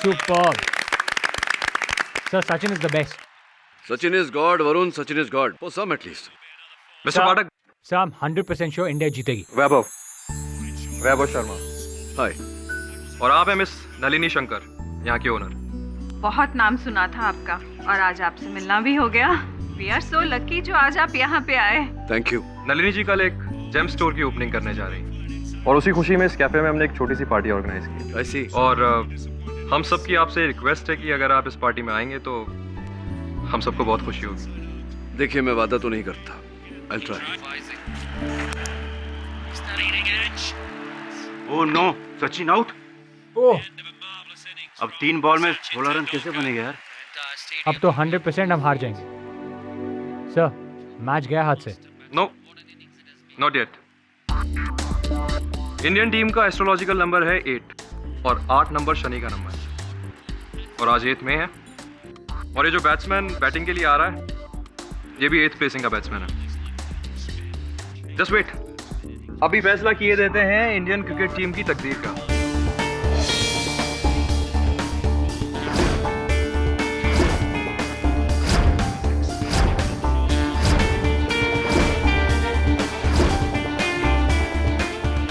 Superb. Sir, Sachin is the best. Sachin is God, Varun. Sachin is God. For some at least. Mister Pathak. Sir, I'm 100% sure India जीतेगी. वैभव Sharma. Hi. और आप हैं miss Nalini Shankar, यहाँ की owner. बहुत नाम सुना था आपका और आज आपसे मिलना भी हो गया। We are so lucky जो आज आप यहाँ पे आए। Thank you. नलिनी जी कल एक जेम स्टोर की ओपनिंग करने जा रही और उसी खुशी में इस कैफे में हमने एक छोटी सी पार्टी ऑर्गेनाइज की। I see. और हम सब की आपसे रिक्वेस्ट है कि अगर आप इस पार्टी में आएंगे तो हम सबको बहुत खुशी होगी। देखिए मैं वादा तो नहीं करता। I'll try. Oh no, Sachin out. Oh, अब 3 बॉल में 16 रन कैसे बनेंगे यार? अब तो 100% हम हार जाएंगे। सर, मैच गया हाथ से। No, not yet. Indian team का एस्ट्रोलॉजिकल नंबर है 8 और 8 नंबर शनि का नंबर है और आज 8 में है। और ये जो बैट्समैन बैटिंग के लिए आ रहा है ये भी 8th प्लेसिंग का बैट्समैन है। जस्ट वेट, अभी फैसला किए देते हैं इंडियन क्रिकेट टीम की तकदीर का।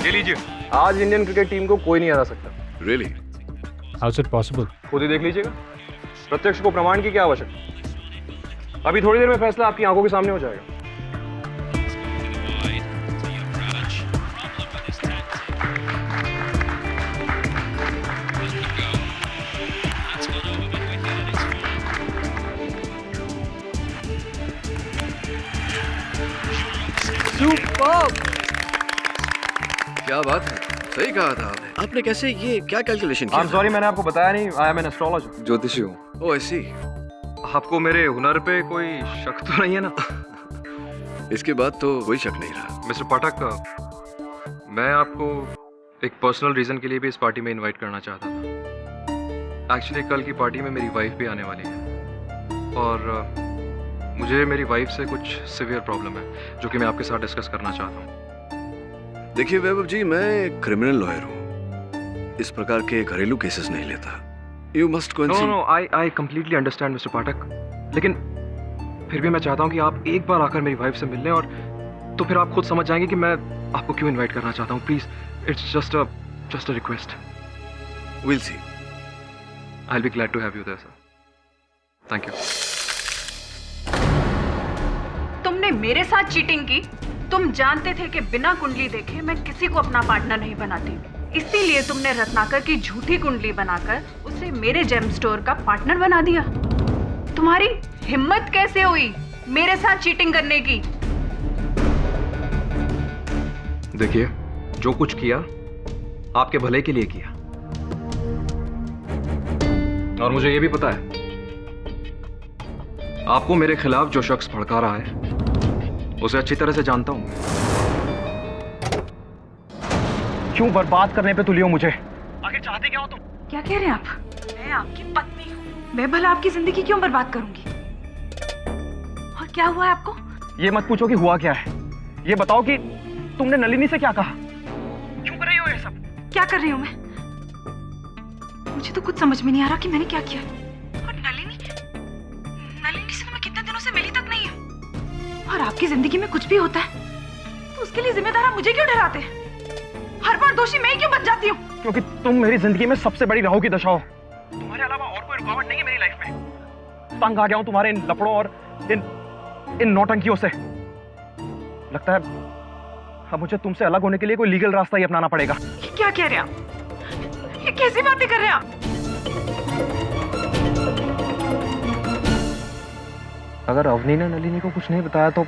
ये लीजिए, आज इंडियन क्रिकेट टीम को कोई नहीं हरा सकता। Really? How is it possible? खुद ही देख लीजिएगा, प्रत्यक्ष को प्रमाण की क्या आवश्यकता। अभी थोड़ी देर में फैसला आपकी आंखों के सामने हो जाएगा। Superb. क्या बात है? सही कहा था आपने। आपने कैसे ये क्या कैलकुलेशन किया? सॉरी, मैंने आपको बताया नहीं, आई एम एन एस्ट्रोलॉजर, ज्योतिषी हूँ। Oh, I see. आपको मेरे हुनर पे कोई शक तो नहीं है ना? इसके बाद तो कोई शक नहीं रहा। मिस्टर पाठक, मैं आपको एक पर्सनल रीज़न के लिए भी इस पार्टी में इनवाइट करना चाहता था। एक्चुअली कल की पार्टी में मेरी वाइफ भी आने वाली है और मुझे मेरी वाइफ से कुछ सिवियर प्रॉब्लम है जो कि मैं आपके साथ डिस्कस करना चाहता हूँ। देखिए वैभव जी, मैं क्रिमिनल लॉयर हूँ। इस प्रकार के घरेलू केसेस नहीं लेता। You must go and see. No, I completely understand mister Pathak, लेकिन फिर भी मैं चाहता हूँ कि आप एक बार आकर मेरी वाइफ से मिल लें और तो फिर आप खुद समझ जाएंगे कि मैं आपको क्यों इनवाइट करना चाहता हूँ। Please, it's just a request. We'll see. I will be glad to have you there sir. Thank you. तुमने मेरे साथ चीटिंग की। तुम जानते थे कि बिना कुंडली देखे मैं किसी को अपना पार्टनर नहीं बनाती। इसीलिए तुमने रत्नाकर की झूठी कुंडली बनाकर उसे मेरे जेम स्टोर का पार्टनर बना दिया। तुम्हारी हिम्मत कैसे हुई मेरे साथ चीटिंग करने की? देखिए, जो कुछ किया आपके भले के लिए किया और मुझे ये भी पता है आपको मेरे खिलाफ जो शख्स भड़का रहा है उसे अच्छी तरह से जानता हूं। क्यों बर्बाद करने पे तुली हो मुझे? आखिर चाहते क्या हो तुम? क्या कह रहे हैं आप? मैं आपकी पत्नी हूँ। मैं भला आपकी जिंदगी क्यों बर्बाद करूंगी? और क्या हुआ है आपको? ये मत पूछो कि हुआ क्या है, ये बताओ कि तुमने नलिनी से क्या कहा? क्यों कर रही हो ये सब? क्या कर रही हूँ मैं? मुझे तो कुछ समझ में नहीं आ रहा कि मैंने क्या किया। और नलिनी से तो मैं कितने दिनों से मिली तक नहीं हूँ। और आपकी जिंदगी में कुछ भी होता है तो उसके लिए जिम्मेदार आप मुझे क्यों ठहराते हैं? हर बार दोषी मैं ही क्यों बन जाती हूँ? क्योंकि तुम मेरी जिंदगी में सबसे बड़ी राहु की दशा हो। तुम्हारे अलावा और कोई रुकावट नहीं है मेरी लाइफ में। तंग आ गया हूँ तुम्हारे इन लफड़ों और इन नौटंकियों से। लगता है अब मुझे तुमसे अलग होने के लिए कोई लीगल रास्ता ही अपनाना पड़ेगा। ये क्या कह रहे हैं आप? ये कैसी बातें कर रहे हैं आप? अगर अवनी ने नलिनी को कुछ नहीं बताया तो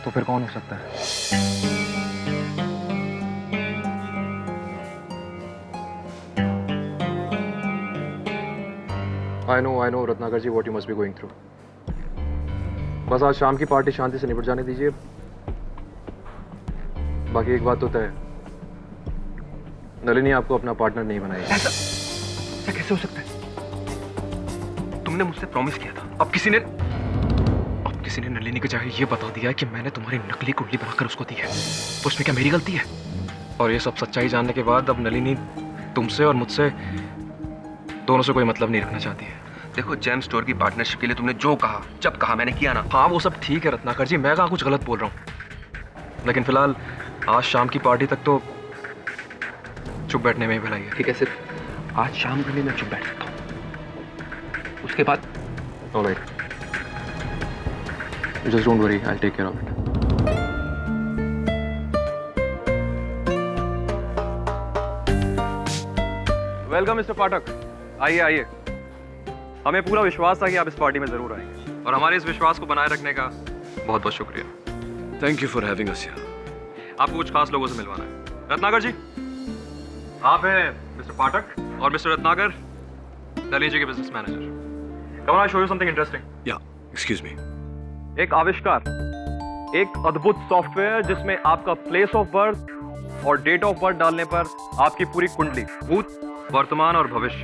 फिर कौन हो सकता है? I know Ratnakar ji, what you must be going through. बस आज शाम की पार्टी शांति से निपट जाने दीजिए। बाकी एक बात तो तय है, नलिनी आपको अपना पार्टनर नहीं बनाएगी। ऐसा कैसे हो सकता है? तुमने मुझसे प्रॉमिस किया था, अब किसी ने नलिनी को चाहे ये बता दिया कि मैंने तुम्हारी नकली कुंडली बनाकर उसको दी है, तो उसमें क्या मेरी गलती है? और ये सब सच्चाई जानने के बाद अब नलिनी तुमसे और मुझसे दोनों से कोई मतलब नहीं रखना चाहती है। देखो, जेम स्टोर की पार्टनरशिप के लिए तुमने जो कहा, जब कहा, मैंने किया ना। हाँ वो सब ठीक है रत्नाकर जी, मैं कहाँ कुछ गलत बोल रहा हूँ, लेकिन फिलहाल आज शाम की पार्टी तक तो चुप बैठने में ही भलाई है। ठीक है, सिर्फ आज शाम के लिए मैं चुप बैठ सकता हूँ, उसके बाद alright, just don't worry, I take care of it. Welcome mister Pathak, आइए आइए। हमें पूरा विश्वास था कि आप इस पार्टी में जरूर आएंगे, और हमारे इस विश्वास को बनाए रखने का बहुत बहुत शुक्रिया। Thank you for having us here. आपको कुछ खास लोगों से मिलवाना है। रत्नाकर जी, आप हैं मिस्टर पाठक और मिस्टर रत्नाकर नलिनी जी के business manager. Come on, I show you something interesting. या एक्सक्यूज मी। एक आविष्कार, एक अद्भुत सॉफ्टवेयर जिसमें आपका प्लेस ऑफ बर्थ और डेट ऑफ बर्थ डालने पर आपकी पूरी कुंडली, भूत, वर्तमान और भविष्य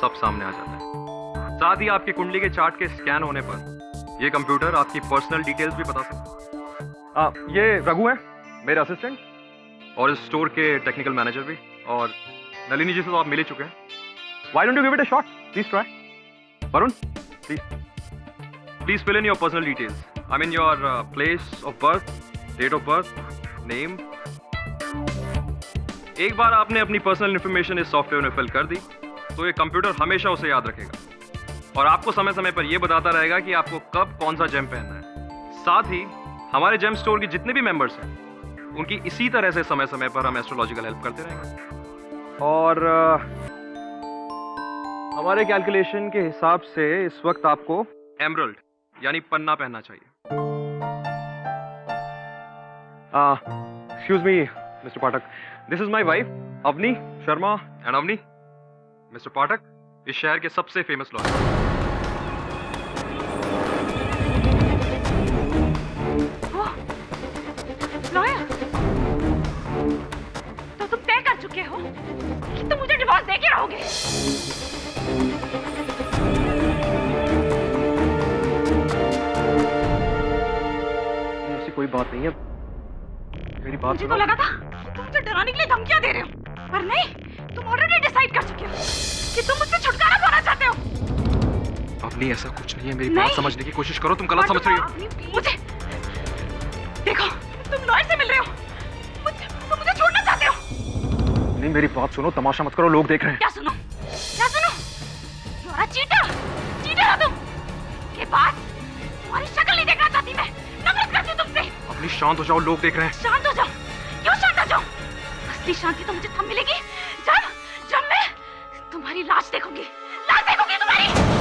सब सामने आ जाता है। साथ ही आपकी कुंडली के चार्ट के स्कैन होने पर यह कंप्यूटर आपकी पर्सनल डिटेल्स भी बता सकता है। ये रघु है, मेरे असिस्टेंट, और इस स्टोर के टेक्निकल मैनेजर भी, और नलिनी जी से तो आप मिल ही चुके हैं। Why don't you give it a shot? Please try. Varun, please fill in your personal details. I mean your place of birth, date of birth, name. एक बार आपने अपनी पर्सनल इंफॉर्मेशन इस सॉफ्टवेयर में फिल कर दी तो ये कंप्यूटर हमेशा उसे याद रखेगा और आपको समय समय पर यह बताता रहेगा कि आपको कब कौन सा जेम पहनना है। साथ ही हमारे जेम स्टोर के जितने भी मेंबर्स हैं उनकी इसी तरह से समय समय पर हम एस्ट्रोलॉजिकल हेल्प करते रहेंगे। और हमारे कैलकुलेशन के हिसाब से इस वक्त आपको एमरल्ड यानी पन्ना पहनना चाहिए। Excuse me mister Pathak, this is my wife Avni Sharma. And Avni, mister Pathak इस शहर के सबसे फेमस लॉयर। लॉयर, तो तुम तय कर चुके हो कि तुम मुझे डिवोर्स दे के रहोगे? कोई बात नहीं है, मेरी बात मुझे तो लगा था तुम मुझे डराने के लिए धमकियां दे रहे हो, पर नहीं, तुम ऑलरेडी डिसाइड कर चुके हो कि तुम मुझसे छुटकारा पाना चाहते हो। अवनी ऐसा कुछ नहीं है, मेरी बात समझने की कोशिश करो, तुम गलत समझ रही हो। मुझे देखो, तुम लॉयर से मिल रहे हो, तुम मुझे छोड़ना चाहते हो। नहीं, मेरी बात सुनो, तमाशा मत करो, लोग देख रहे हैं। क्या सुनो? क्या सुनो? You are a cheater! Cheater हो तुम। ये बात तुम्हारी शक्ल नहीं देखना चाहती मैं, नफरत करती हूँ तुमसे। अपनी शांत हो जाओ, लोग देख रहे हैं। शांत हो जाओ? क्यों शांत हो जाओ? असली शांति तो मुझे तब मिलेगी जब मैं तुम्हारी लाश देखूंगी, लाश देखूंगी तुम्हारी।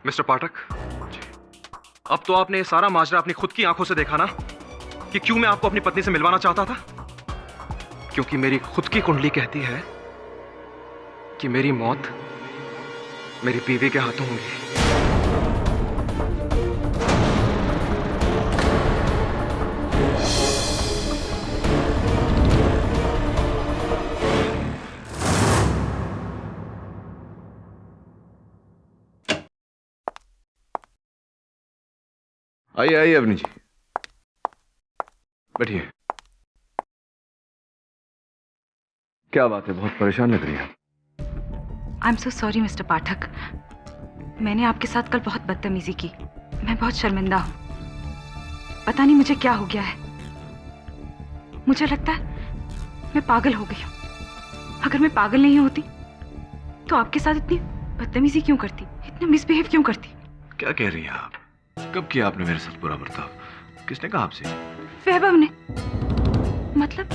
मिस्टर पाठक, अब तो आपने ये सारा माजरा अपनी खुद की आंखों से देखा ना कि क्यों मैं आपको अपनी पत्नी से मिलवाना चाहता था। क्योंकि मेरी खुद की कुंडली कहती है कि मेरी मौत मेरी बीवी के हाथों होगी। आइए आइए अवनी जी, बैठिए। क्या बात है, बहुत परेशान लग रही है। I am so sorry mister Pathak, मैंने आपके साथ कल बहुत बदतमीजी की। मैं बहुत शर्मिंदा हूँ। पता नहीं मुझे क्या हो गया है। मुझे लगता है मैं पागल हो गई हूँ। अगर मैं पागल नहीं होती तो आपके साथ इतनी बदतमीजी क्यों करती, इतना मिसबिहेव क्यों करती? क्या कह रही हैं आप? कब किया आपने मेरे साथ बुरा बर्ताव? किसने कहा आपसे? वैभव ने। मतलब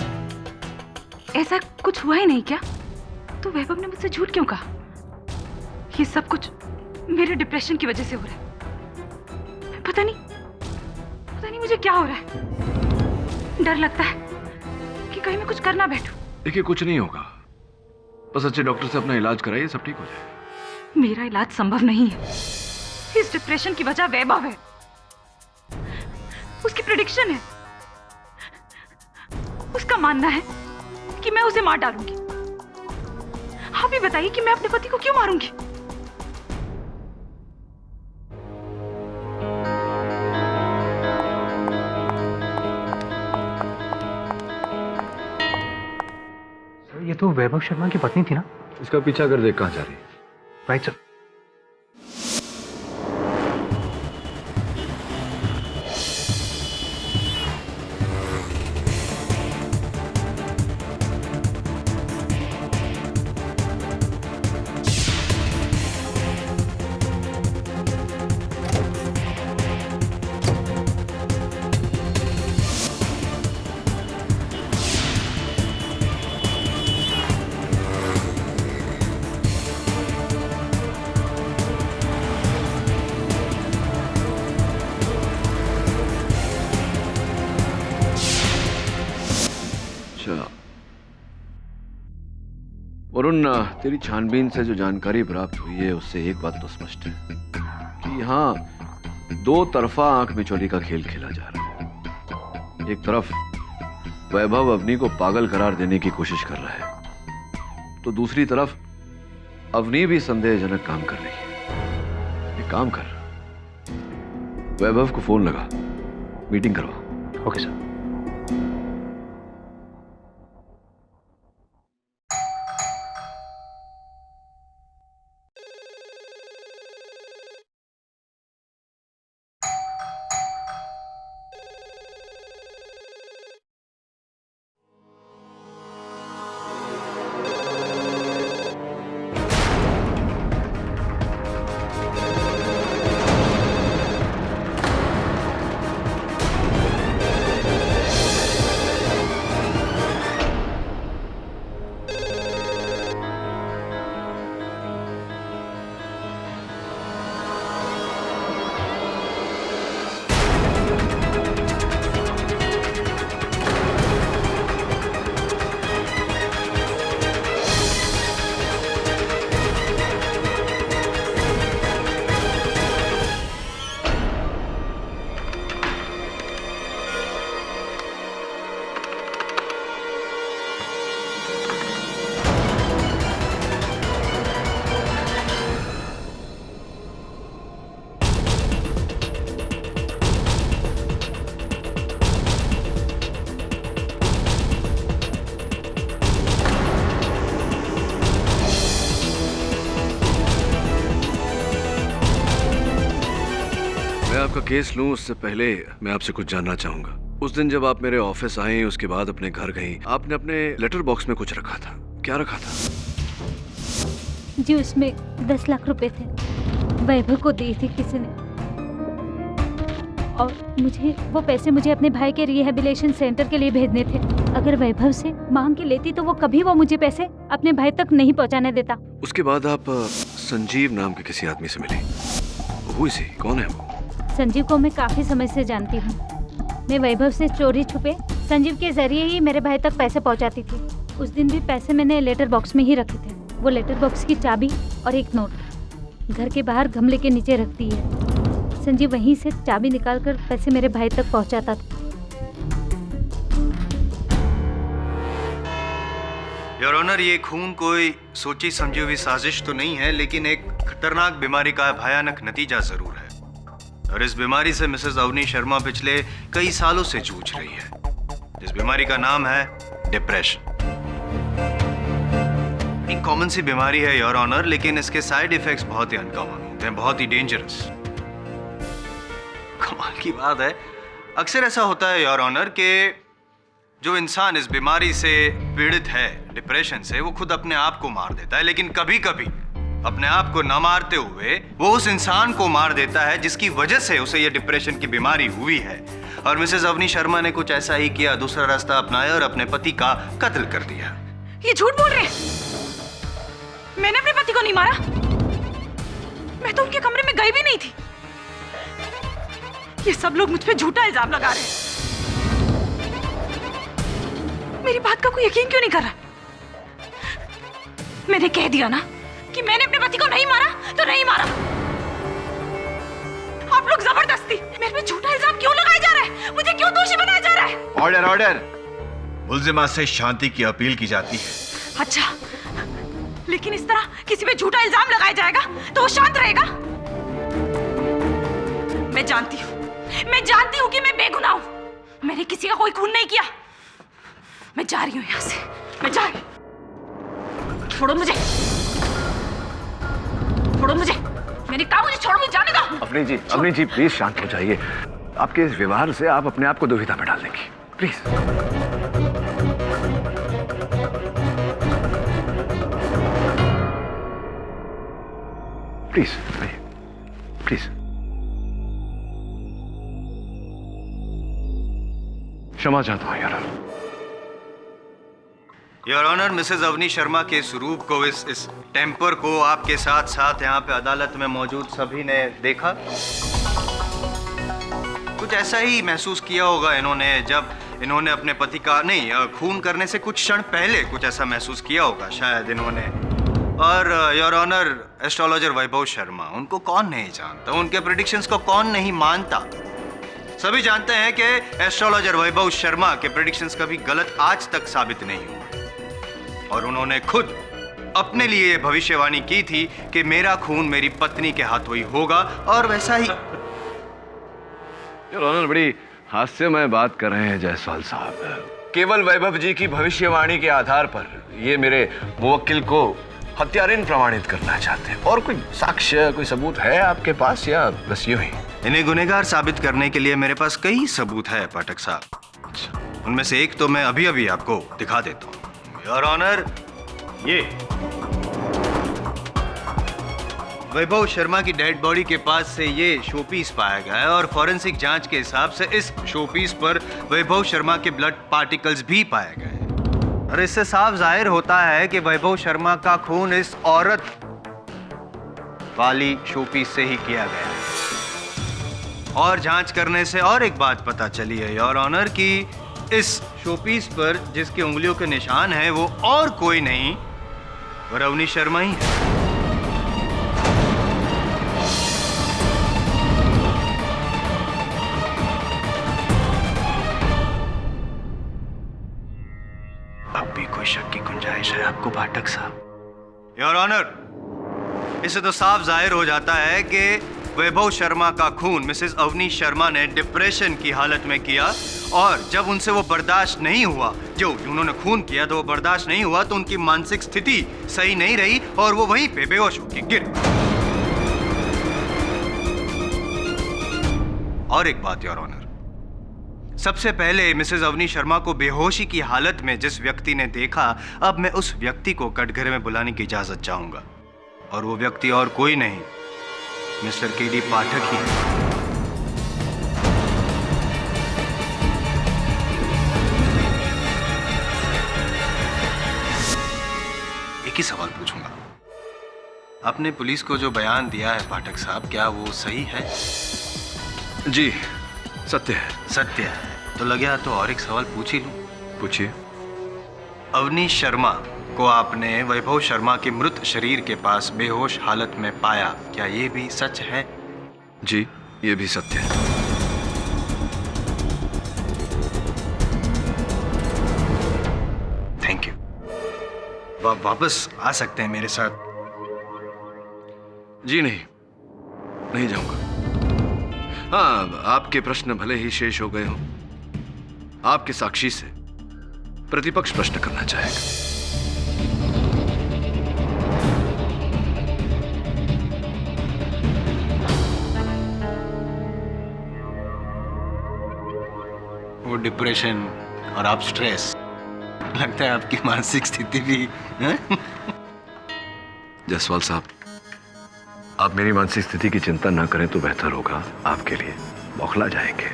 ऐसा कुछ हुआ ही नहीं क्या? तो वैभव ने मुझसे झूठ क्यों कहा? ये सब कुछ मेरे डिप्रेशन की वजह से हो रहा है। पता नहीं मुझे क्या हो रहा है। डर लगता है कि कहीं मैं कुछ कर ना बैठूं। देखिए, कुछ नहीं होगा, बस अच्छे डॉक्टर से अपना इलाज कराइए, सब ठीक हो जाएगा। मेरा इलाज संभव नहीं है। इस डिप्रेशन की वजह वैभव है। उसकी प्रेडिक्शन है। उसका मानना है कि मैं उसे मार डालूंगी। आप ही बताइए कि मैं अपने पति को क्यों मारूंगी? सर ये तो वैभव शर्मा की पत्नी थी ना? इसका पीछा कर देख कहाँ जा रही है। Right sir. वरुण, तेरी छानबीन से जो जानकारी प्राप्त हुई है उससे एक बात तो स्पष्ट है कि यहाँ दो तरफा आंख मिचौली का खेल खेला जा रहा है। एक तरफ वैभव अवनी को पागल करार देने की कोशिश कर रहा है, तो दूसरी तरफ अवनी भी संदेहजनक काम कर रही है। एक काम कर, वैभव को फोन लगा, मीटिंग करवा। Okay sir. मैं आपका केस लूं उससे पहले मैं आपसे कुछ जानना चाहूंगा। उस दिन जब आप मेरे ऑफिस आए, उसके बाद अपने घर गई, आपने अपने लेटर बॉक्स में कुछ रखा था। क्या रखा था? जी उसमें 10 लाख रुपए थे, वैभव को दिए थे किसी ने, और वो पैसे मुझे अपने भाई के रिहेबिलिटेशन सेंटर के लिए भेजने थे। अगर वैभव से मांग के लेती तो वो कभी मुझे पैसे अपने भाई तक नहीं पहुंचाने देता। उसके बाद आप संजीव नाम के किसी आदमी से मिली। वो इसी कौन है वो? संजीव को मैं काफी समय से जानती हूँ। मैं वैभव से चोरी छुपे संजीव के जरिए ही मेरे भाई तक पैसे पहुँचाती थी। उस दिन भी पैसे मैंने लेटर बॉक्स में ही रखे थे। वो लेटर बॉक्स की चाबी और एक नोट घर के बाहर गमले के नीचे रखती है। संजीव वहीं से चाबी निकालकर पैसे मेरे भाई तक पहुंचाता था। योर ऑनर, ये खून कोई सोची समझी हुई साजिश तो नहीं है, लेकिन एक खतरनाक बीमारी का भयानक नतीजा जरूर है। और इस बीमारी से मिसेस अवनी शर्मा पिछले कई सालों से जूझ रही है। इस बीमारी का नाम है डिप्रेशन। एक कॉमन सी बीमारी है योर ऑनर, लेकिन इसके साइड इफेक्ट्स बहुत ही अनकॉमन होते हैं, बहुत ही डेंजरस। कमाल की बात है, अक्सर ऐसा होता है योर ऑनर कि जो इंसान इस बीमारी से पीड़ित है, डिप्रेशन से, वो खुद अपने आप को मार देता है। लेकिन कभी कभी अपने आप को न मारते हुए वो उस इंसान को मार देता है जिसकी वजह से उसे ये डिप्रेशन की बीमारी हुई है। और मिसेस अवनी शर्मा ने कुछ ऐसा ही किया, दूसरा रास्ता अपनाया और अपने पति का कत्ल कर दिया। ये झूठ बोल रहे हैं। मैंने अपने पति को नहीं मारा। मैं तो उनके कमरे में गई भी नहीं थी। ये सब लोग मुझ पे झूठा इल्जाम लगा रहे हैं। मेरी बात का कोई यकीन क्यों नहीं कर रहा? मैंने कह दिया ना कि मैंने अपने पति को नहीं मारा तो नहीं मारा। आप लोग जबरदस्ती मेरे पे झूठा इल्जाम क्यों लगाए जा रहे हैं? है? मुझे क्यों दोषी बनाया जा रहा है? Order order. मुल्जिमा से शांति की अपील की जाती है। अच्छा, लेकिन इस तरह किसी पे झूठा इल्जाम लगाया जाएगा तो वो शांत रहेगा? मैं जानती हूँ कि मैं बेगुनाह हूँ। मैंने किसी का कोई खून नहीं किया। मैं जा रही हूँ यहाँ से, मैं जा रही हूँ। छोड़ो मुझे, मैंने कहा मुझे छोड़ो, मुझे जाने दो। अवनी जी प्लीज शांत हो जाइए। आपके इस व्यवहार से आप अपने आप को दुविधा में डाल देंगी। प्लीज। Please please. क्षमा चाहता हूं यार। Your honour, Mrs Avani Sharma के स्वरूप को, इस टेम्पर को आपके साथ साथ यहाँ पे अदालत में मौजूद सभी ने देखा। कुछ ऐसा ही महसूस किया होगा इन्होंने जब इन्होंने अपने पति का खून करने से कुछ क्षण पहले कुछ ऐसा महसूस किया होगा शायद इन्होंने। और योर ऑनर, एस्ट्रोलॉजर वैभव शर्मा, उनको कौन नहीं जानता, उनके प्रेडिक्शंस को कौन नहीं मानता। सभी जानते हैं कि एस्ट्रोलॉजर वैभव शर्मा के प्रेडिक्शंस कभी गलत आज तक साबित नहीं हुए। और उन्होंने खुद अपने लिए ये भविष्यवाणी की थी कि मेरा खून मेरी पत्नी के हाथों ही होगा, और वैसा ही। योर ऑनर, बड़ी हास्यमय बात कर रहे हैं जायसवाल साहब। केवल वैभव जी की भविष्यवाणी के आधार पर ये मेरे मुवक्किल को हत्यारिन प्रमाणित करना चाहते हैं। और कोई साक्ष्य, कोई सबूत है आपके पास, या बस यूं ही? इन्हें गुनहगार साबित करने के लिए मेरे पास कई सबूत है पाठक साहब। उनमें से एक तो मैं अभी अभी आपको दिखा देता हूँ। योर ऑनर, ये वैभव शर्मा की डेड बॉडी के पास से ये शोपीस पाया गया है, और फॉरेंसिक जांच के हिसाब से इस शोपीस पर वैभव शर्मा के ब्लड पार्टिकल्स भी पाए गए हैं। और इससे साफ जाहिर होता है कि वैभव शर्मा का खून इस औरत वाली शोपीस से ही किया गया है। और जांच करने से और एक बात पता चली है योर ऑनर कि इस शोपीस पर जिसके उंगलियों के निशान हैं वो और कोई नहीं, वो अवनी शर्मा ही है। अब भी कोई शक की गुंजाइश है आपको पाठक साहब? योर ऑनर, इससे तो साफ जाहिर हो जाता है कि वैभव शर्मा का खून मिसेस अवनी शर्मा ने डिप्रेशन की हालत में किया, और जब उनसे वो बर्दाश्त नहीं हुआ, जो उन्होंने खून किया तो वो बर्दाश्त नहीं हुआ, तो उनकी मानसिक स्थिति सही नहीं रही और वो वहीं पे बेहोश होकर गिरे। और एक बात योर ऑनर, सबसे पहले मिसेस अवनी शर्मा को बेहोशी की हालत में जिस व्यक्ति ने देखा, अब मैं उस व्यक्ति को कटघरे में बुलाने की इजाजत चाहूंगा। और वो व्यक्ति और कोई नहीं, मिस्टर केडी पाठक ही है। एक ही सवाल पूछूंगा, आपने पुलिस को जो बयान दिया है पाठक साहब, क्या वो सही है? जी, सत्य है। सत्य है तो लगे तो और एक सवाल पूछ ही लूं। पूछिए। अवनी शर्मा को आपने वैभव शर्मा के मृत शरीर के पास बेहोश हालत में पाया, क्या ये भी सच है? जी, ये भी सत्य है। Thank you. वापस आ सकते हैं मेरे साथ? जी नहीं जाऊंगा। हाँ, आपके प्रश्न भले ही शेष हो गए हों, आपके साक्षी से प्रतिपक्ष प्रश्न करना चाहेगा। वो डिप्रेशन और आप स्ट्रेस, लगता है आपकी मानसिक स्थिति भी जायसवाल साहब, आप मेरी मानसिक स्थिति की चिंता ना करें तो बेहतर होगा आपके लिए। बौखला जाएंगे।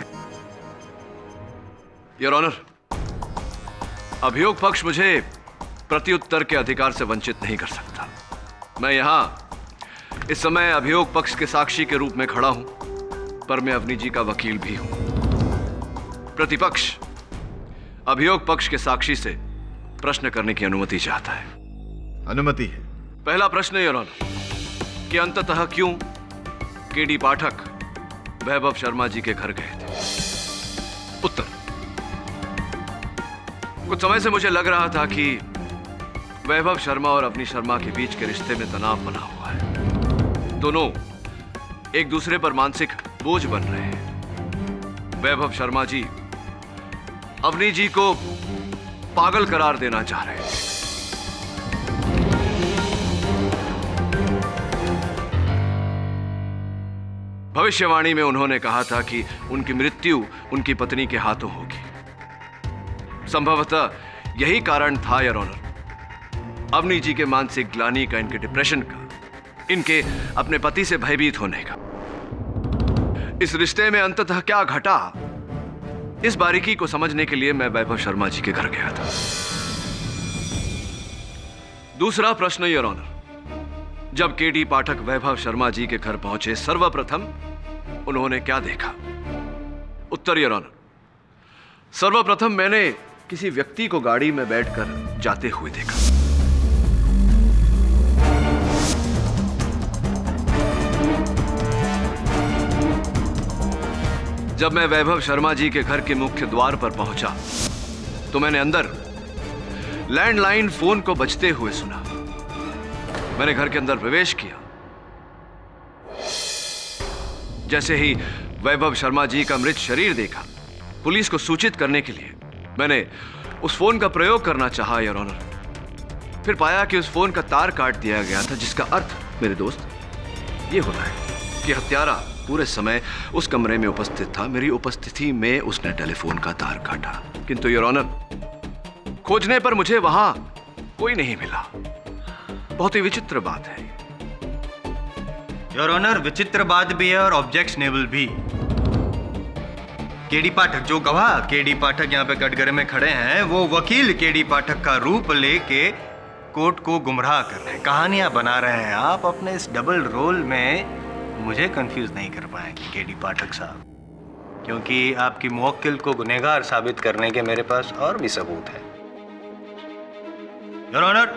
योर ऑनर, अभियोग पक्ष मुझे प्रत्युत्तर के अधिकार से वंचित नहीं कर सकता। मैं यहां इस समय अभियोग पक्ष के साक्षी के रूप में खड़ा हूं, पर मैं अवनी जी का वकील भी हूं। प्रतिपक्ष अभियोग पक्ष के साक्षी से प्रश्न करने की अनुमति चाहता है। अनुमति है। पहला प्रश्न योर ऑनर, कि अंततः क्यों केडी पाठक वैभव शर्मा जी के घर गए थे? उत्तर। कुछ समय से मुझे लग रहा था कि वैभव शर्मा और अवनी शर्मा के बीच के रिश्ते में तनाव बना हुआ है। दोनों एक दूसरे पर मानसिक बोझ बन रहे हैं। वैभव शर्मा जी अवनी जी को पागल करार देना चाह रहे हैं। भविष्यवाणी में उन्होंने कहा था कि उनकी मृत्यु उनकी पत्नी के हाथों होगी। संभवतः यही कारण था योर ऑनर, अवनी जी के मानसिक ग्लानि का, इनके डिप्रेशन का, इनके अपने पति से भयभीत होने का। इस रिश्ते में अंततः क्या घटा, इस बारीकी को समझने के लिए मैं वैभव शर्मा जी के घर गया था। दूसरा प्रश्न योर ऑनर, जब केडी पाठक वैभव शर्मा जी के घर पहुंचे, सर्वप्रथम उन्होंने क्या देखा? उत्तर योर ऑनर, सर्वप्रथम मैंने किसी व्यक्ति को गाड़ी में बैठकर जाते हुए देखा। जब मैं वैभव शर्मा जी के घर के मुख्य द्वार पर पहुंचा तो मैंने अंदर लैंडलाइन फोन को बजते हुए सुना। मैंने घर के अंदर प्रवेश किया। जैसे ही वैभव शर्मा जी का मृत शरीर देखा, पुलिस को सूचित करने के लिए मैंने उस फोन का प्रयोग करना चाहा योर ऑनर। फिर पाया कि उस फोन का तार काट दिया गया था, जिसका अर्थ मेरे दोस्त ये होता है कि हत्यारा पूरे समय उस कमरे में उपस्थित था। मेरी उपस्थिति में उसने टेलीफोन का तार काटा। किंतु योर ऑनर, खोजने पर मुझे वहां कोई नहीं मिला। बहुत ही विचित्र बात है। योर ऑनर, विचित्र बात भी है और ऑब्जेक्शनेबल भी। केडी पाठक, जो गवाह केडी पाठक यहाँ पे कटघरे में खड़े हैं, वो वकील केडी पाठक का रूप लेके कोर्ट को गुमराह कर रहे हैं, कहानियां बना रहे हैं। आप अपने इस डबल रोल में मुझे कंफ्यूज नहीं कर पाएंगे केडी पाठक साहब, क्योंकि आपकी मुवक्किल को गुनहगार साबित करने के मेरे पास और भी सबूत है। योर ऑनर,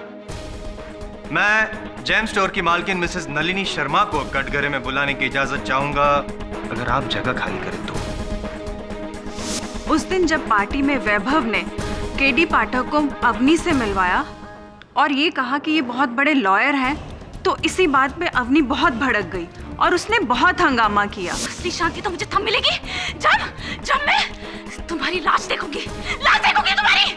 मैं जेम स्टोर की मालकिन मिसेस नलिनी शर्मा को कटघरे में बुलाने की इजाजत चाहूंगा, अगर आप जगह खाली करें तो। उस दिन जब पार्टी में वैभव ने केडी पाठक को अवनी से मिलवाया और ये कहा कि ये बहुत बड़े लॉयर हैं, तो इसी बात पे अवनी बहुत भड़क गई और उसने बहुत हंगामा किया। असली शांति तो मुझे तब मिलेगी जब मैं तुम्हारी लाश देखूंगी तुम्हारी।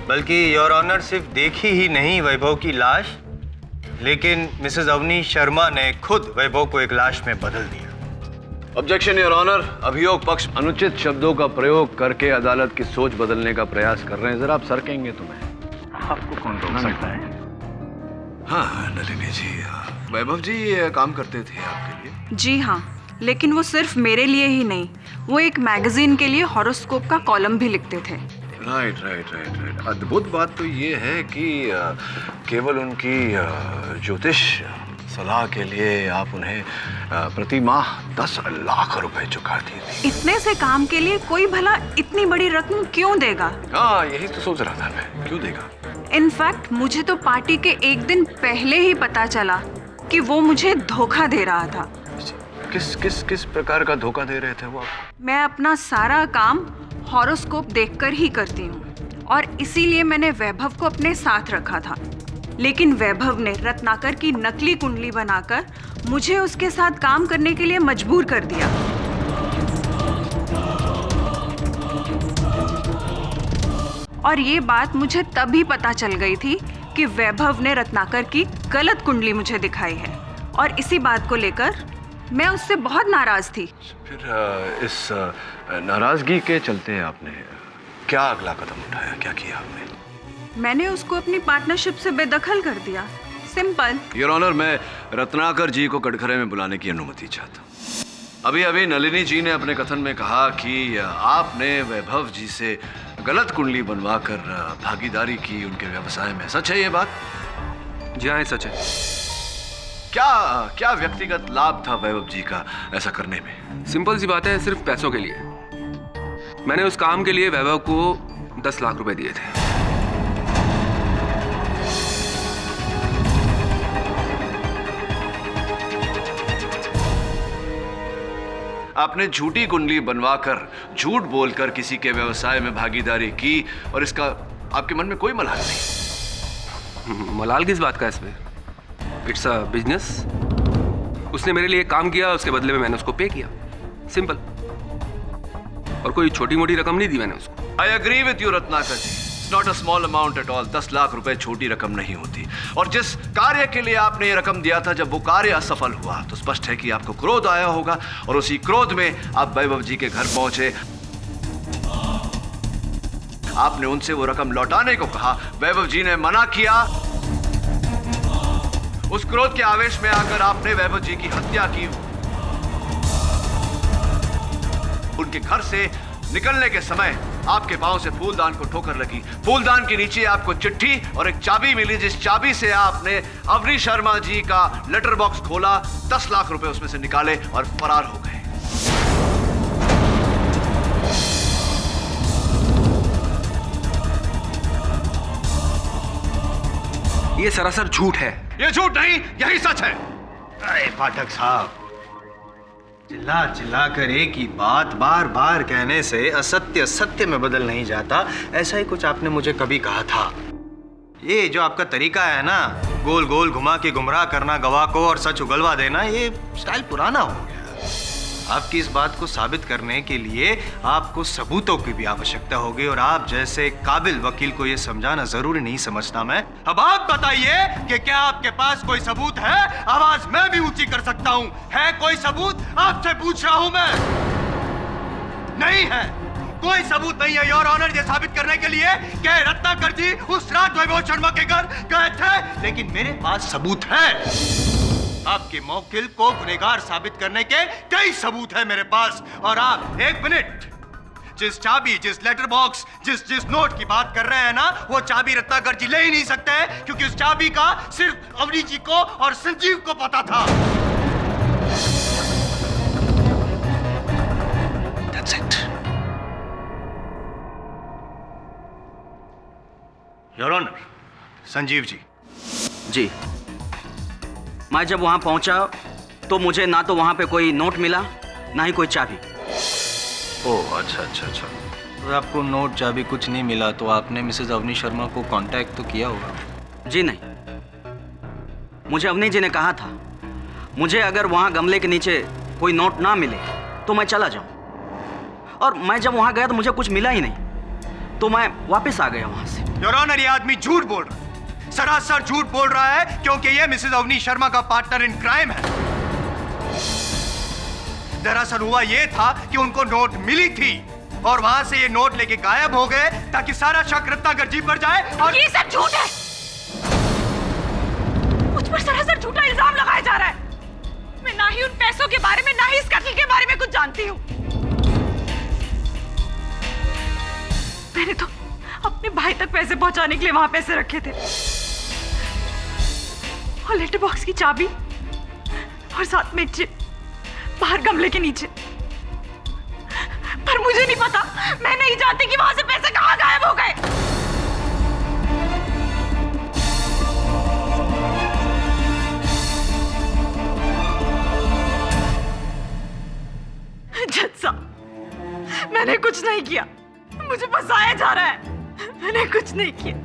बल्कि योर ऑनर, सिर्फ देखी ही नहीं वैभव की लाश, लेकिन मिसेस अवनी शर्मा ने खुद वैभव को एक लाश में बदल दिया। ऑब्जेक्शन योर ऑनर, अभियोग पक्ष अनुचित शब्दों का प्रयोग करके अदालत की सोच बदलने का प्रयास कर रहे हैं। जरा आप सरकेंगे तो मैं आपको कौन रोक सकता है? हाँ नलिनी जी, वैभव जी ये काम करते थे आपके लिए? जी हाँ, लेकिन वो सिर्फ मेरे लिए ही नहीं, वो एक मैगजीन के लिए हॉरोस्कोप का कॉलम भी लिखते थे। राइट। अद्भुत बात तो ये है कि केवल उनकी ज्योतिष सलाह के लिए आप उन्हें प्रति माह 10 लाख रुपए चुकाती थी। इतने से काम के लिए कोई भला इतनी बड़ी रकम क्यों देगा? हाँ, यही तो सोच रहा था मैं, क्यों देगा? इनफैक्ट मुझे तो पार्टी के एक दिन पहले ही पता चला कि वो मुझे धोखा दे रहा था। किस प्रकार का धोखा दे रहे थे वो आपको? मैं अपना सारा काम हॉरोस्कोप देखकर ही करती हूँ और इसीलिए मैंने वैभव को अपने साथ रखा था। लेकिन वैभव ने रत्नाकर की नकली कुंडली बनाकर मुझे उसके साथ काम करने के लिए मजबूर कर दिया। और ये बात मुझे तभी पता चल गई थी कि वैभव ने रत्नाकर की गलत कुंडली मुझे दिखाई है और इसी बात को लेकर मैं उससे बहुत नाराज थी। फिर इस नाराजगी के चलते आपने क्या अगला कदम उठाया, क्या किया आपने? मैंने उसको अपनी पार्टनरशिप से बेदखल कर दिया, सिंपल। योर ऑनर, मैं रत्नाकर जी को कटघरे में बुलाने की अनुमति चाहता हूँ। अभी नलिनी जी ने अपने कथन में कहा कि आपने वैभव जी से गलत कुंडली बनवाकर भागीदारी की उनके व्यवसाय में। सच है ये बात? जी हाँ, सच है। क्या व्यक्तिगत लाभ था वैभव जी का ऐसा करने में? सिंपल सी बात है, सिर्फ पैसों के लिए। मैंने उस काम के लिए वैभव को 10 लाख रुपए दिए थे। आपने झूठी कुंडली बनवाकर झूठ बोलकर किसी के व्यवसाय में भागीदारी की और इसका आपके मन में कोई मलाल नहीं। मलाल किस बात का इसमें? It's a business. उसने मेरे लिए काम किया, उसके बदले में मैंने उसको पे किया, सिंपल। और कोई छोटी मोटी रकम नहीं दी मैंने उसको। I agree with you Ratnakar ji, it's not a small amount at all. 10 lakh रुपए छोटी रकम नहीं होती। और जिस कार्य के लिए आपने ये रकम दिया था, जब वो कार्य असफल हुआ तो स्पष्ट है कि आपको क्रोध आया होगा और उसी क्रोध में आप वैभव जी के घर पहुंचे। आपने उनसे वो रकम लौटाने को कहा, वैभव जी ने मना किया। उस क्रोध के आवेश में आकर आपने वैभव जी की हत्या की। उनके घर से निकलने के समय आपके पांव से फूलदान को ठोकर लगी। फूलदान के नीचे आपको चिट्ठी और एक चाबी मिली, जिस चाबी से आपने अवनी शर्मा जी का लेटर बॉक्स खोला, 10 लाख रुपए उसमें से निकाले और फरार हो गए। ये सरासर झूठ है। ये झूठ नहीं, यही सच है। अरे पाठक साहब, चिल्ला चिल्ला कर एक ही बात बार बार कहने से असत्य सत्य में बदल नहीं जाता। ऐसा ही कुछ आपने मुझे कभी कहा था। ये जो आपका तरीका है ना, गोल गोल घुमा के गुमराह करना गवाह को और सच उगलवा देना, ये स्टाइल पुराना हो गया। आपकी इस बात को साबित करने के लिए आपको सबूतों की भी आवश्यकता होगी, और आप जैसे काबिल वकील को ये समझाना जरूरी नहीं समझता मैं। अब आप बताइए कि क्या आपके पास कोई सबूत है? आवाज मैं भी ऊंची कर सकता हूं। है कोई सबूत? आपसे पूछ रहा हूं मैं। नहीं है, कोई सबूत नहीं है योर ऑनर, ये साबित करने के लिए कि रत्नाकर जी उस रात वैभव शर्मा के घर गए थे। लेकिन मेरे पास सबूत है। आपके मौकिल को गुनहगार साबित करने के कई सबूत है मेरे पास। और आप एक मिनट, जिस चाबी, जिस लेटर बॉक्स, जिस नोट की बात कर रहे हैं ना, वो चाबी रत्नाकर जी ले ही नहीं सकते हैं, क्योंकि उस चाबी का सिर्फ अवनी जी को और संजीव को पता था। That's it. Your honour, Sanjeev ji. जी, मैं जब वहां पहुंचा तो मुझे ना तो वहां पे कोई नोट मिला, ना ही कोई चाबी। ओह अच्छा अच्छा अच्छा। तो आपको नोट चाबी कुछ नहीं मिला, तो आपने मिसेज अवनी शर्मा को कांटेक्ट तो किया होगा? जी नहीं, मुझे अवनी जी ने कहा था मुझे अगर वहां गमले के नीचे कोई नोट ना मिले तो मैं चला जाऊं। और मैं जब वहां गया तो मुझे कुछ मिला ही नहीं, तो मैं वापस आ गया वहां से। योर ऑनर, ये आदमी झूठ बोल रहा है, सरासर झूठ बोल रहा है, क्योंकि ये मिसेज अवनी शर्मा का पार्टनर इन क्राइम है। दरअसल हुआ ये था कि उनको नोट मिली थी और वहां से ये नोट लेके गायब हो गए, ताकि सारा शक रत्नाकर जी पर जाए। और ये सब झूठ है। मुझ पर सरासर झूठा इल्जाम लगाया जा रहा है। मैं ना ही उन पैसों के बारे में, ना ही इस कत्ल के बारे में कुछ जानती हूँ। मैंने तो अपने भाई तक पैसे पहुंचाने के लिए वहां पैसे रखे थे, और लेटर बॉक्स की चाबी, और साथ में चिट बाहर गमले के नीचे। पर मुझे नहीं पता, मैं नहीं जानती कि वहां से पैसे कहां गायब हो गए। जज साहब, मैंने कुछ नहीं किया, मुझे फंसाया जा रहा है। मैंने कुछ नहीं किया,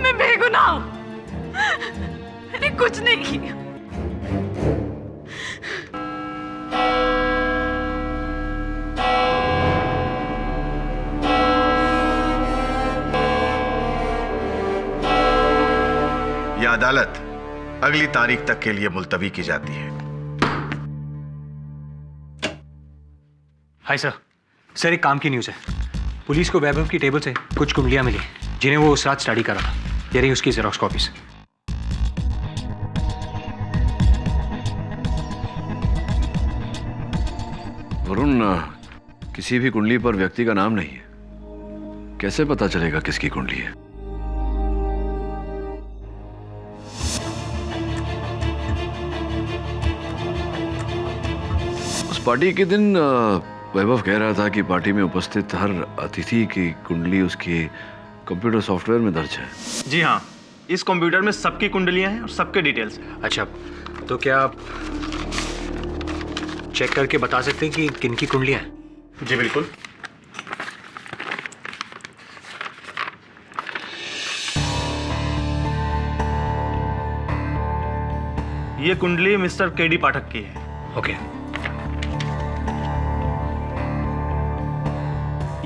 मैं बेगुनाह हूं, मैंने कुछ नहीं किया। यह अदालत अगली तारीख तक के लिए मुलतवी की जाती है। Hi sir. सर, एक काम की न्यूज़ है। पुलिस को वैभव की टेबल से कुछ कुंडलियां मिली, जिन्हें वो उस रात स्टडी कर रहा था। ये रही उसकी जेरॉक्स कॉपीज। वरुण, किसी भी कुंडली पर व्यक्ति का नाम नहीं है, कैसे पता चलेगा किसकी कुंडली है? उस पार्टी के दिन वैभव कह रहा था कि पार्टी में उपस्थित हर अतिथि की कुंडली उसकी कंप्यूटर सॉफ्टवेयर में दर्ज है। जी हाँ, इस कंप्यूटर में सबकी कुंडलियां हैं और सबके डिटेल्स हैं। अच्छा, तो क्या चेक करके बता सकते हैं कि किनकी कुंडलियां हैं? जी बिल्कुल। ये कुंडली मिस्टर केडी पाठक की है। ओके।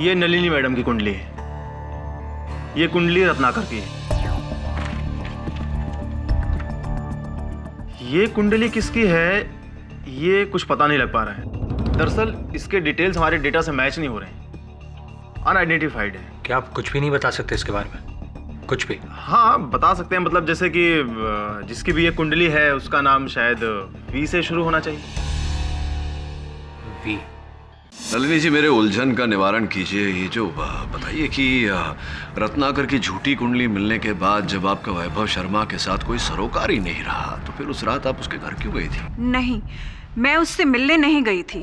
ये नलिनी मैडम की कुंडली है। ये कुंडली रत्नाकर की है। ये कुंडली किसकी है ये कुछ पता नहीं लग पा रहा है। दरअसल इसके डिटेल्स हमारे डेटा से मैच नहीं हो रहे हैं, अनआइडेंटिफाइड है। क्या आप कुछ भी नहीं बता सकते इसके बारे में? कुछ भी? हाँ बता सकते हैं, मतलब जैसे कि जिसकी भी ये कुंडली है उसका नाम शायद वी से शुरू होना चाहिए। वी? नलिनी जी, मेरे उलझन का निवारण कीजिए। ये जो बताइए कि रत्नाकर की झूठी कुंडली मिलने के बाद जब आपका वैभव शर्मा के साथ कोई सरोकार ही नहीं रहा तो फिर उस रात आप उसके घर क्यों गई थी? नहीं, मैं उससे मिलने नहीं गई थी,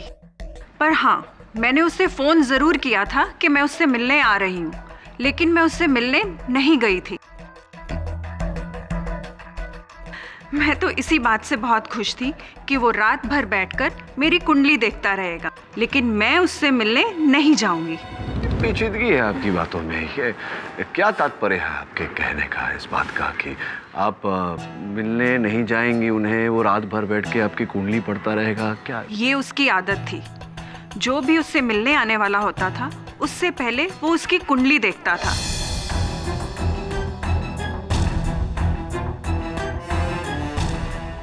पर हाँ मैंने उससे फोन जरूर किया था कि मैं उससे मिलने आ रही हूँ, लेकिन मैं उससे मिलने नहीं गई थी। मैं तो इसी बात से बहुत खुश थी कि वो रात भर बैठकर मेरी कुंडली देखता रहेगा, लेकिन मैं उससे मिलने नहीं जाऊंगी। पेचीदगी है आपकी बातों में। ये क्या तात्पर्य है आपके कहने का इस बात का कि आप मिलने नहीं जाएंगी उन्हें, वो रात भर बैठ के आपकी कुंडली पढ़ता रहेगा? क्या ये उसकी आदत थी। जो भी उससे मिलने आने वाला होता था उससे पहले वो उसकी कुंडली देखता था।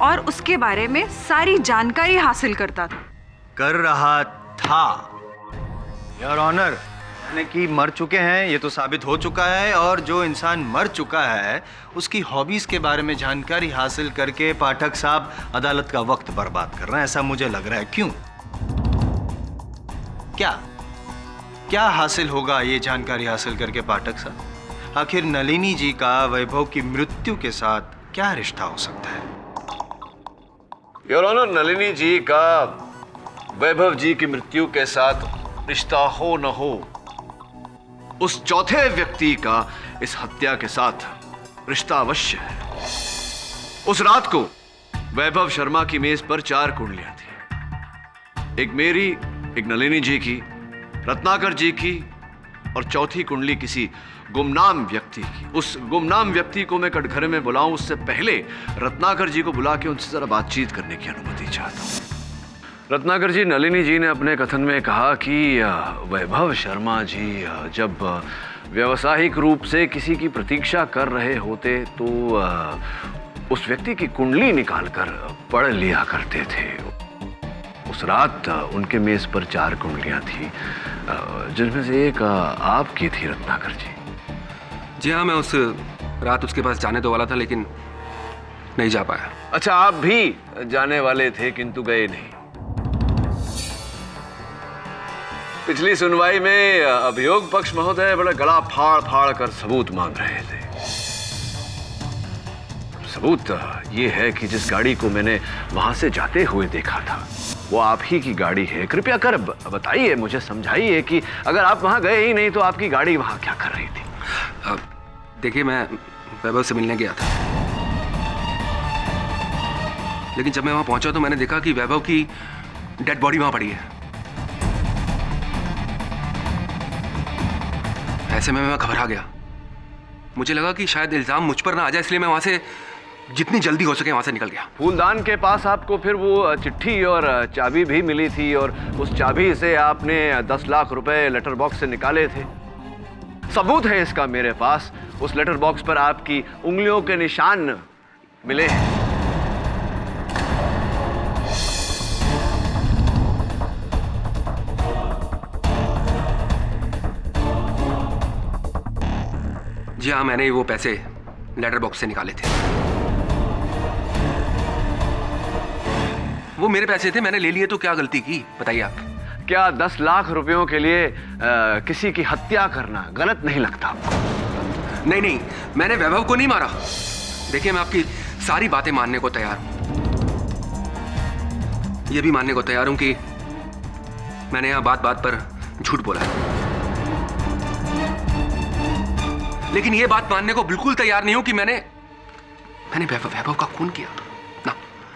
और उसके बारे में सारी जानकारी हासिल करता था। कर रहा था योर ऑनर, यानी कि मर चुके हैं ये तो साबित हो चुका है, और जो इंसान मर चुका है उसकी हॉबीज के बारे में जानकारी हासिल करके पाठक साहब अदालत का वक्त बर्बाद कर रहे हैं, ऐसा मुझे लग रहा है। क्यों? क्या हासिल होगा ये जानकारी हासिल करके पाठक साहब? आखिर नलिनी जी का वैभव की मृत्यु के साथ क्या रिश्ता हो सकता है? योर ऑनर, नलिनी जी का वैभव जी की मृत्यु के साथ रिश्ता हो न हो, उस चौथे व्यक्ति का इस हत्या के साथ रिश्ता अवश्य है। उस रात को वैभव शर्मा की मेज पर 4 कुंडलियां थी, एक मेरी, एक नलिनी जी की, रत्नाकर जी की, और चौथी कुंडली किसी गुमनाम व्यक्ति की। उस गुमनाम व्यक्ति को मैं कटघरे में बुलाऊं उससे पहले रत्नाकर जी को बुला के उनसे जरा बातचीत करने की अनुमति चाहता हूं। रत्नाकर जी, नलिनी जी ने अपने कथन में कहा कि वैभव शर्मा जी जब व्यावसायिक रूप से किसी की प्रतीक्षा कर रहे होते तो उस व्यक्ति की कुंडली निकालकर पढ़ लिया करते थे। उस रात उनके मेज पर 4 कुंडलियां थी, जिनमें से एक आपकी थी रत्नाकर जी। जी हाँ, मैं उस रात उसके पास जाने तो वाला था लेकिन नहीं जा पाया। अच्छा, आप भी जाने वाले थे किंतु गए नहीं। पिछली सुनवाई में अभियोग पक्ष महोदय बड़ा गला फाड़ फाड़ कर सबूत मांग रहे थे। सबूत ये है कि जिस गाड़ी को मैंने वहां से जाते हुए देखा था वो आप ही की गाड़ी है। कृपया कर बताइए, मुझे समझाइए कि अगर आप वहां गए ही नहीं तो आपकी गाड़ी वहां क्या कर रही थी? देखिए, मैं वैभव से मिलने गया था, लेकिन जब मैं वहां पहुंचा तो मैंने देखा कि वैभव की डेड बॉडी वहां पड़ी है। ऐसे में मैं घबरा गया। मुझे लगा कि शायद इल्जाम मुझ पर ना आ जाए, इसलिए मैं वहां से जितनी जल्दी हो सके वहां से निकल गया। फूलदान के पास आपको फिर वो चिट्ठी और चाबी भी मिली थी, और उस चाबी से आपने 10 लाख रुपए लेटर बॉक्स से निकाले थे। सबूत है इसका मेरे पास। उस लेटर बॉक्स पर आपकी उंगलियों के निशान मिले हैं। जी हाँ, मैंने वो पैसे लेटर बॉक्स से निकाले थे। वो मेरे पैसे थे, मैंने ले लिए तो क्या गलती की बताइए आप? क्या 10 लाख रुपयों के लिए किसी की हत्या करना गलत नहीं लगता आपको? नहीं नहीं, मैंने वैभव को नहीं मारा। देखिए, मैं आपकी सारी बातें मानने को तैयार हूं। यह भी मानने को तैयार हूं कि मैंने यहां बात बात पर झूठ बोला है, लेकिन यह बात मानने को बिल्कुल तैयार नहीं हूं कि मैंने वैभव का खून किया ना।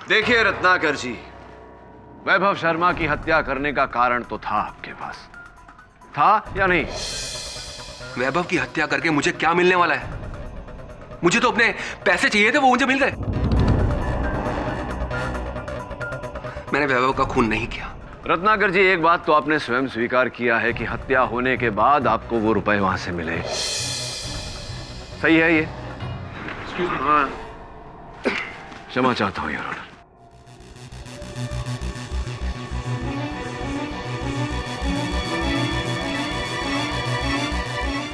देखिए रत्नाकर जी, वैभव शर्मा की हत्या करने का कारण तो था आपके पास, था या नहीं? वैभव की हत्या करके मुझे क्या मिलने वाला है? मुझे तो अपने पैसे चाहिए थे, वो मुझे मिल गए। मैंने वैभव का खून नहीं किया। रत्नाकर जी, एक बात तो आपने स्वयं स्वीकार किया है कि हत्या होने के बाद आपको वो रुपए वहां से मिले। सही है ये? हाँ। क्षमा चाहता हूं योर ऑनर।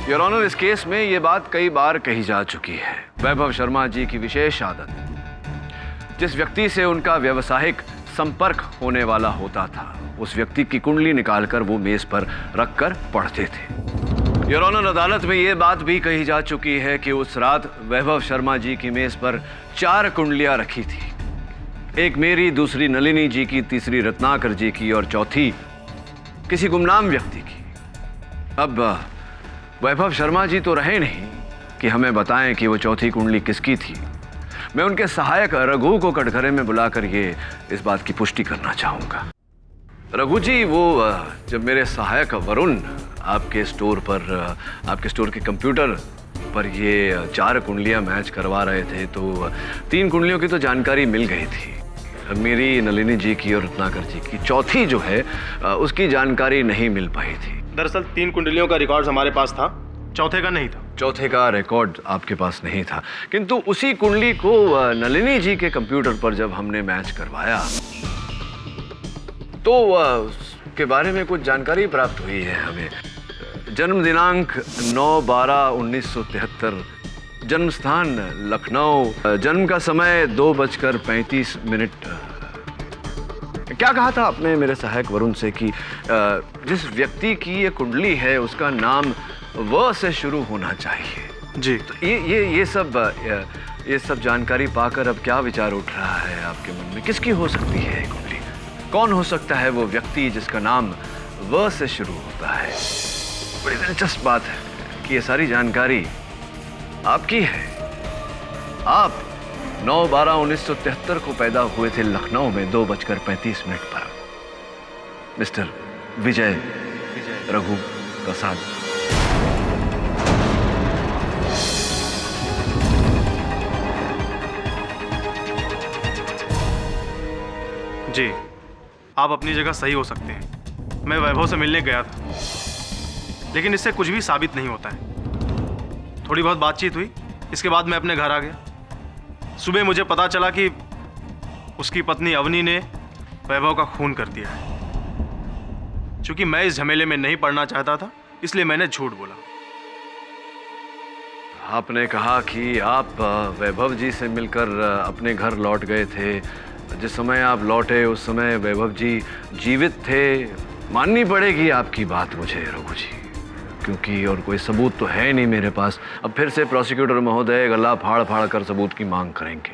योर ऑनर, इस केस में ये बात कई बार कही जा चुकी है। वैभव शर्मा जी की विशेष आदत, जिस व्यक्ति से उनका व्यावसायिक संपर्क होने वाला होता था, उस व्यक्ति की कुंडली निकालकर वो मेज पर रखकर पढ़ते थे। योर ऑनर, अदालत में ये बात भी कही जा चुकी है कि उस रात वैभव शर्मा जी की मेज पर 4 कुंडलियां रखी थी। एक मेरी, दूसरी नलिनी जी की, तीसरी रत्नाकर जी की और चौथी किसी गुमनाम व्यक्ति की। अब वैभव शर्मा जी तो रहे नहीं कि हमें बताएं कि वो चौथी कुंडली किसकी थी। मैं उनके सहायक रघु को कटघरे में बुलाकर ये इस बात की पुष्टि करना चाहूंगा। रघु जी, वो जब मेरे सहायक वरुण आपके स्टोर के कंप्यूटर पर ये 4 कुंडलियां मैच करवा रहे थे, तो 3 कुंडलियों की तो जानकारी मिल गई थी, मेरी, नलिनी जी की और रत्नाकर जी की। चौथी जो है उसकी जानकारी नहीं मिल पाई थी। दरअसल 3 कुंडलियों का रिकॉर्ड हमारे पास था, चौथे का नहीं था। चौथे का रिकॉर्ड आपके पास नहीं था, किंतु उसी कुंडली को नलिनी जी के कंप्यूटर पर जब हमने मैच करवाया तो उसके बारे में कुछ जानकारी प्राप्त हुई है हमें। जन्म दिनांक 9/12/1973, जन्म स्थान लखनऊ, जन्म का समय 2:35। क्या कहा था आपने मेरे सहायक वरुण से कि जिस व्यक्ति की ये कुंडली है उसका नाम व से शुरू होना चाहिए? जी। तो ये सब जानकारी पाकर अब क्या विचार उठ रहा है आपके मन में? किसकी हो सकती है ये कुंडली? कौन हो सकता है वो व्यक्ति जिसका नाम व से शुरू होता है? बड़ी दिलचस्प बात है कि ये सारी जानकारी आपकी है। आप 9/12/1973 को पैदा हुए थे लखनऊ में 2:35 पर। मिस्टर विजय रघु प्रसाद। जी, आप अपनी जगह सही हो सकते हैं। मैं वैभव से मिलने गया था, लेकिन इससे कुछ भी साबित नहीं होता है। थोड़ी बहुत बातचीत हुई, इसके बाद मैं अपने घर आ गया। सुबह मुझे पता चला कि उसकी पत्नी अवनी ने वैभव का खून कर दिया है। चूंकि मैं इस झमेले में नहीं पड़ना चाहता था, इसलिए मैंने झूठ बोला। आपने कहा कि आप वैभव जी से मिलकर अपने घर लौट गए थे। जिस समय आप लौटे उस समय वैभव जी जीवित थे। माननी पड़ेगी आपकी बात मुझे रघु जी, क्योंकि और कोई सबूत तो है नहीं मेरे पास। अब फिर से प्रोसिक्यूटर महोदय गला फाड़ फाड़ कर सबूत की मांग करेंगे।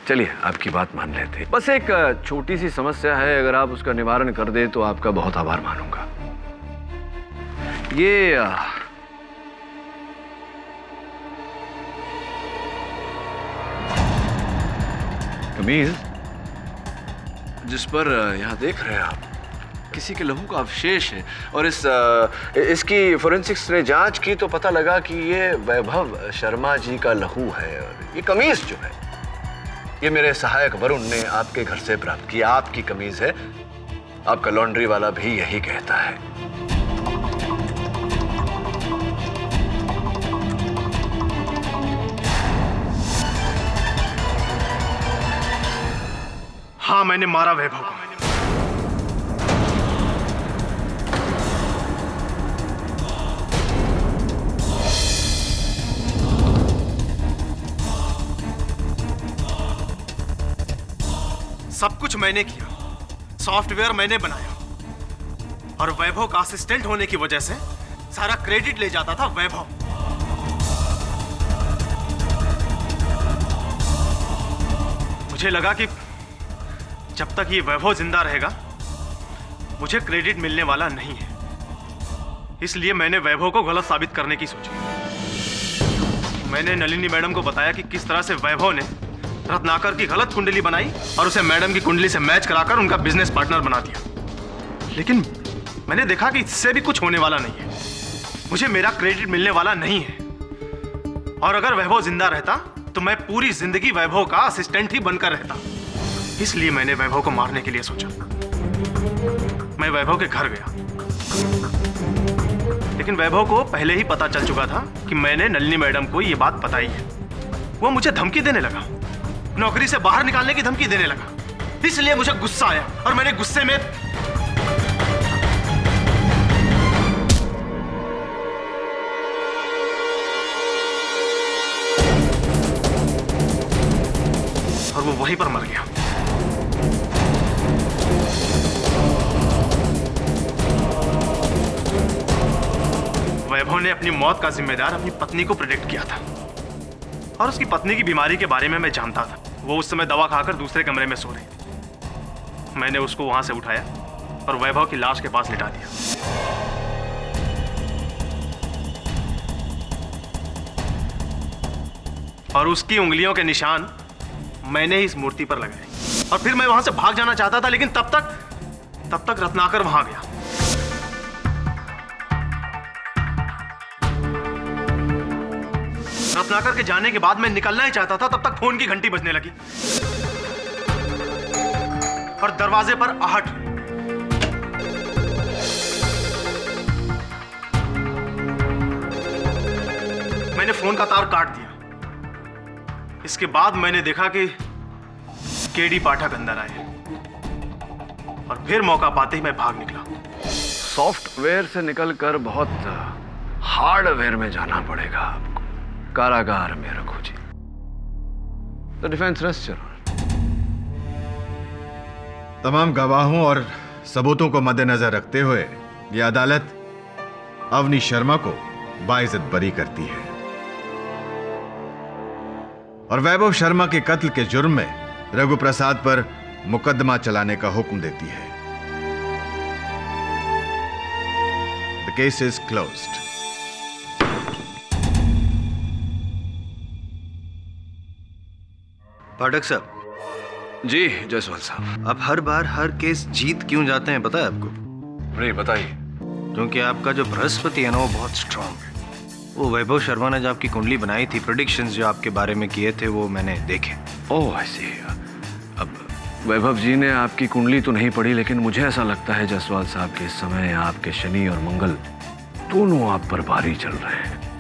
चलिए, आपकी बात मान लेते हैं। बस एक छोटी सी समस्या है, अगर आप उसका निवारण कर दे तो आपका बहुत आभार मानूंगा। ये कमीज जिस पर यहाँ देख रहे हैं आप, किसी के लहू का अवशेष है, और इसकी फोरेंसिक्स ने जांच की तो पता लगा कि ये वैभव शर्मा जी का लहू है। और ये कमीज जो है, ये मेरे सहायक वरुण ने आपके घर से प्राप्त की। आपकी कमीज है, आपका लॉन्ड्री वाला भी यही कहता है। हाँ, मैंने मारा वैभव को। सब कुछ मैंने किया, सॉफ्टवेयर मैंने बनाया, और वैभव का असिस्टेंट होने की वजह से सारा क्रेडिट ले जाता था वैभव। मुझे लगा कि जब तक ये वैभव जिंदा रहेगा मुझे क्रेडिट मिलने वाला नहीं है, इसलिए मैंने वैभव को गलत साबित करने की सोची। मैंने नलिनी मैडम को बताया कि किस तरह से वैभव ने रत्नाकर की गलत कुंडली बनाई और उसे मैडम की कुंडली से मैच कराकर उनका बिजनेस पार्टनर बना दिया। लेकिन मैंने देखा कि इससे भी कुछ होने वाला नहीं है। मुझे मेरा क्रेडिट मिलने वाला नहीं है। और अगर वैभव जिंदा रहता तो मैं पूरी जिंदगी वैभव का असिस्टेंट ही बनकर रहता। इसलिए मैंने वैभव को मारने के लिए सोचा। मैं वैभव के घर गया, लेकिन वैभव को पहले ही पता चल चुका था कि मैंने नलिनी मैडम को यह बात बताई है। वो मुझे धमकी देने लगा, नौकरी से बाहर निकालने की धमकी देने लगा। इसलिए मुझे गुस्सा आया और मैंने गुस्से में और वो वहीं पर मर गया। वैभव ने अपनी मौत का जिम्मेदार अपनी पत्नी को प्रेडिक्ट किया था और उसकी पत्नी की बीमारी के बारे में मैं जानता था। वो उस समय दवा खाकर दूसरे कमरे में सो रही थी। मैंने उसको वहां से उठाया और वैभव की लाश के पास लिटा दिया। और उसकी उंगलियों के निशान मैंने ही इस मूर्ति पर लगाए। और फिर मैं वहां से भाग जाना चाहता था, लेकिन तब तक रत्नाकर वहां गया। रत्नाकर के जाने के बाद मैं निकलना ही चाहता था, तब तक फोन की घंटी बजने लगी और दरवाजे पर आहट। मैंने फोन का तार काट दिया। इसके बाद मैंने देखा कि केडी पाठक अंदर आए और फिर मौका पाते ही मैं भाग निकला। सॉफ्टवेयर से निकलकर बहुत हार्डवेयर में जाना पड़ेगा आपको। कारागार में रखो जी। तो डिफेंस रेस्ट तमाम गवाहों और सबूतों को मद्देनजर रखते हुए यह अदालत अवनी शर्मा को बाइज्जत बरी करती है और वैभव शर्मा के कत्ल के जुर्म में रघु प्रसाद पर मुकदमा चलाने का हुक्म देती है। The case is closed. Pathak sahab. जी जायसवाल साहब। आप हर बार हर केस जीत क्यों जाते हैं, पता है आपको? नहीं बताइए। क्योंकि आपका जो बृहस्पति है ना, वो बहुत स्ट्रांग है। वो वैभव शर्मा ने जो आपकी कुंडली बनाई थी, प्रेडिक्शंस जो आपके बारे में किए थे, वो मैंने देखे। ओह ऐसे। अब वैभव जी ने आपकी कुंडली तो नहीं पढ़ी, लेकिन मुझे ऐसा लगता है जायसवाल साहब के इस समय आपके शनि और मंगल दोनों आप पर भारी चल रहे हैं।